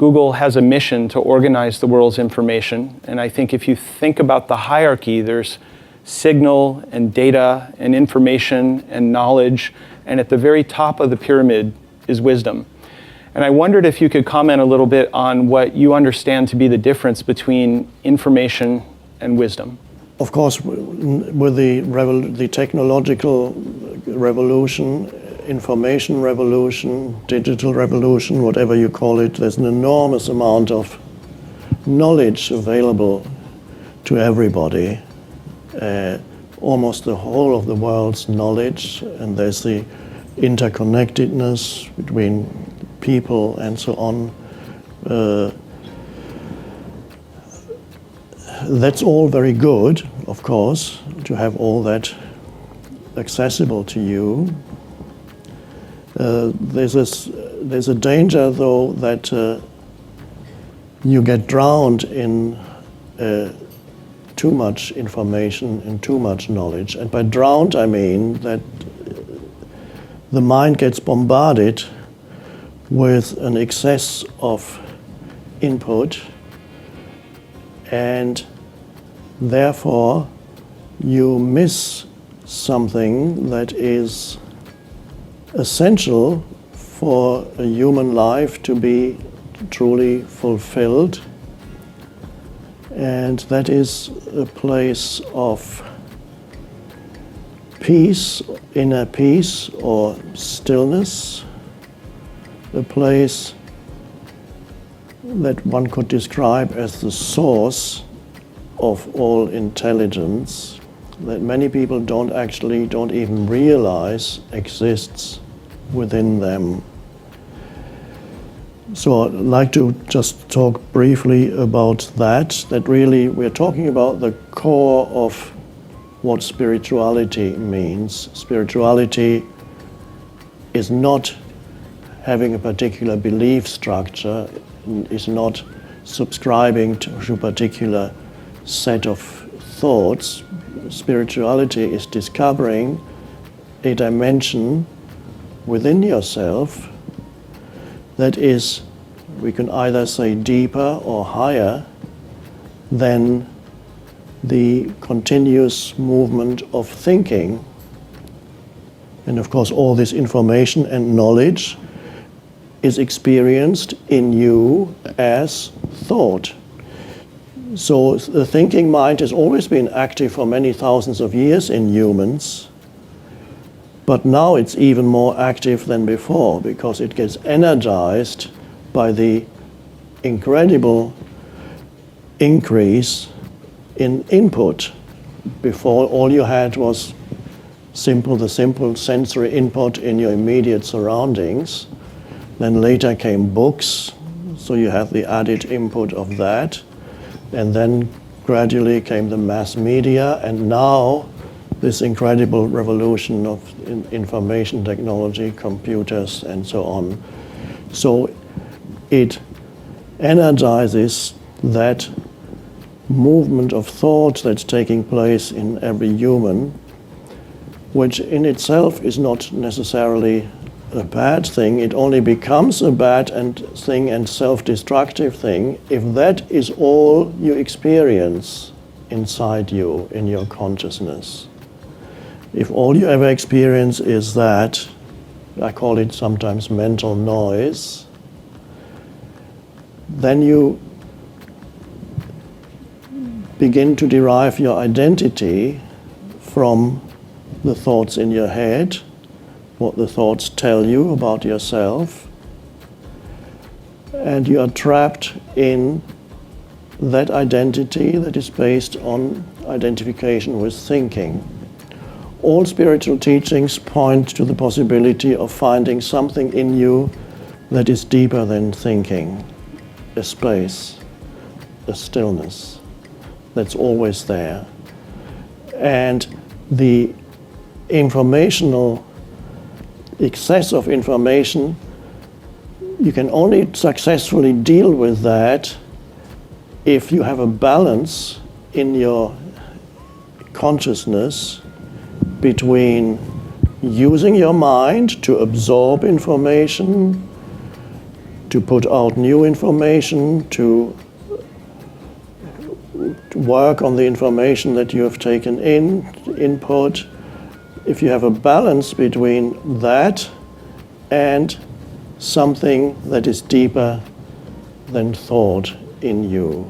Google has a mission to organize the world's information. And I think if you think about the hierarchy, there's signal and data and information and knowledge. And at the very top of the pyramid is wisdom. And I wondered if you could comment a little bit on what you understand to be the difference between information and wisdom. Of course, with the technological revolution, information revolution, digital revolution, whatever you call it, there's an enormous amount of knowledge available to everybody, almost the whole of the world's knowledge, and there's the interconnectedness between people and so on. That's all very good, of course, to have all that accessible to you. There's a danger, though, that you get drowned in too much information and too much knowledge. And by drowned, I mean that the mind gets bombarded with an excess of input, and therefore you miss something that is essential for a human life to be truly fulfilled, and that is a place of peace, inner peace or stillness, a place that one could describe as the source of all intelligence, that many people don't even realize exists within them. So I'd like to just talk briefly about that really we're talking about the core of what spirituality means. Spirituality is not having a particular belief structure, is not subscribing to a particular set of thoughts. Spirituality is discovering a dimension within yourself that is, we can either say deeper or higher than the continuous movement of thinking. And of course, all this information and knowledge is experienced in you as thought. So the thinking mind has always been active for many thousands of years in humans, but now it's even more active than before because it gets energized by the incredible increase in input. Before, all you had was the simple sensory input in your immediate surroundings. Then later came books, so you have the added input of that. And then gradually came the mass media, and now this incredible revolution of information technology, computers, and so on. So it energizes that movement of thought that's taking place in every human, which in itself is not necessarily a bad thing. It only becomes a bad thing and self-destructive thing if that is all you experience inside you, in your consciousness. If all you ever experience is that, I call it sometimes mental noise, then you begin to derive your identity from the thoughts in your head, what the thoughts tell you about yourself, and you are trapped in that identity that is based on identification with thinking. All spiritual teachings point to the possibility of finding something in you that is deeper than thinking, a space, a stillness that's always there. And the informational excess of information, you can only successfully deal with that if you have a balance in your consciousness between using your mind to absorb information, to put out new information, to work on the information that you have taken in, input. If you have a balance between that and something that is deeper than thought in you.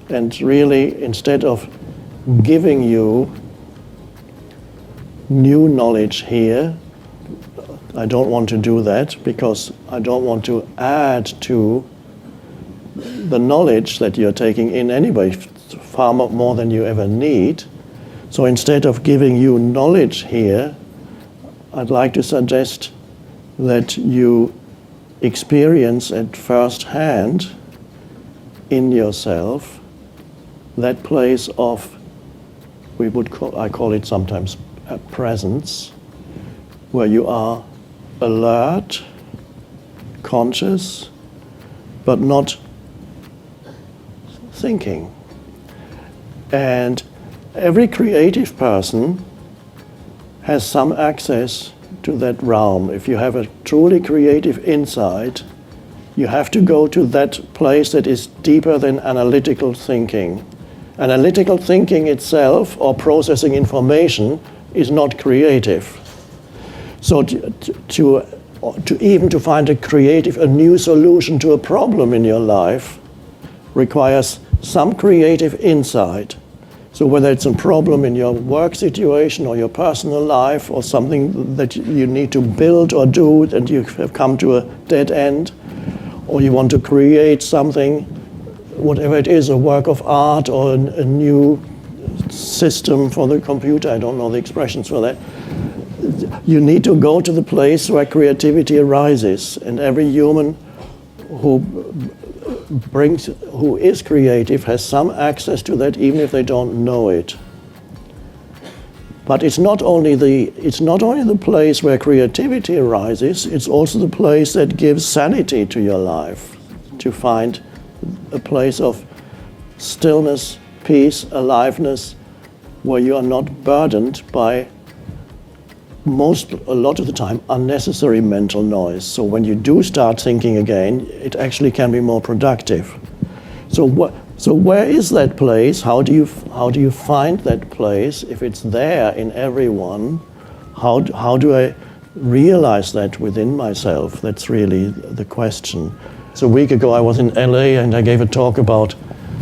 And really, instead of giving you new knowledge here, I don't want to do that because I don't want to add to the knowledge that you're taking in anyway, far more than you ever need. So instead of giving you knowledge here, I'd like to suggest that you experience at first hand in yourself that place of, I call it sometimes a presence, where you are alert, conscious, but not thinking. And every creative person has some access to that realm. If you have a truly creative insight, you have to go to that place that is deeper than analytical thinking. Analytical thinking itself, or processing information, is not creative. So to find a new solution to a problem in your life requires some creative insight. So whether it's a problem in your work situation or your personal life or something that you need to build or do and you have come to a dead end, or you want to create something, whatever it is, a work of art or a new system for the computer, I don't know the expressions for that, you need to go to the place where creativity arises. And every human who is creative has some access to that, even if they don't know it. But it's not only the place where creativity arises, it's also the place that gives sanity to your life. To find a place of stillness, peace, aliveness, where you are not burdened by a lot of the time, unnecessary mental noise. So when you do start thinking again, it actually can be more productive. So where is that place? How do you find that place? If it's there in everyone, how do I realize that within myself? That's really the question. So a week ago I was in LA and I gave a talk about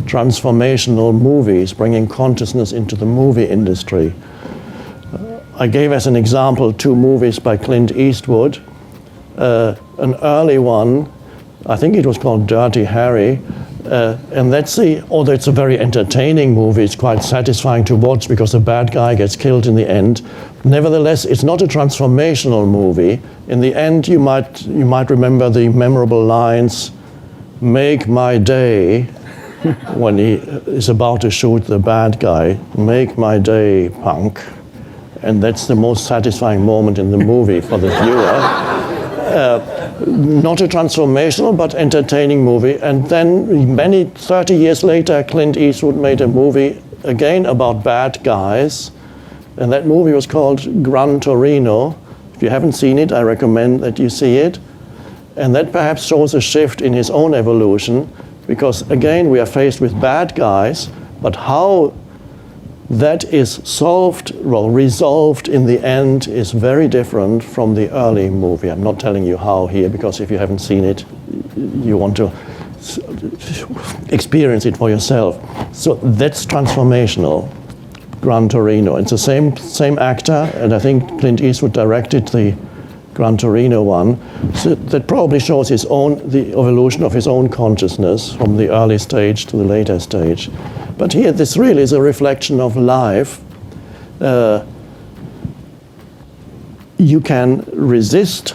transformational movies, bringing consciousness into the movie industry. I gave as an example 2 movies by Clint Eastwood. An early one, I think it was called Dirty Harry, and although it's a very entertaining movie, it's quite satisfying to watch because the bad guy gets killed in the end. Nevertheless, it's not a transformational movie. In the end, you might remember the memorable lines, "Make my day," when he is about to shoot the bad guy, "Make my day, punk." And that's the most satisfying moment in the movie for the viewer. Not a transformational, but entertaining movie. And then 30 years later, Clint Eastwood made a movie again about bad guys. And that movie was called Gran Torino. If you haven't seen it, I recommend that you see it. And that perhaps shows a shift in his own evolution, because again, we are faced with bad guys, but how that is resolved in the end is very different from the early movie. I'm not telling you how here, because if you haven't seen it, you want to experience it for yourself. So that's transformational, Gran Torino. It's the same actor, and I think Clint Eastwood directed the Gran Torino one. So that probably shows the evolution of his own consciousness from the early stage to the later stage. But here, this really is a reflection of life. You can resist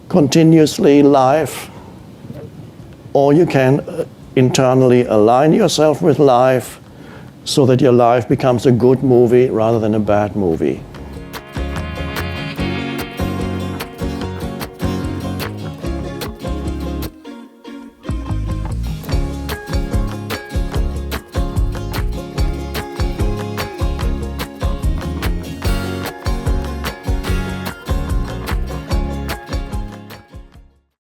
continuously life, or you can internally align yourself with life so that your life becomes a good movie rather than a bad movie.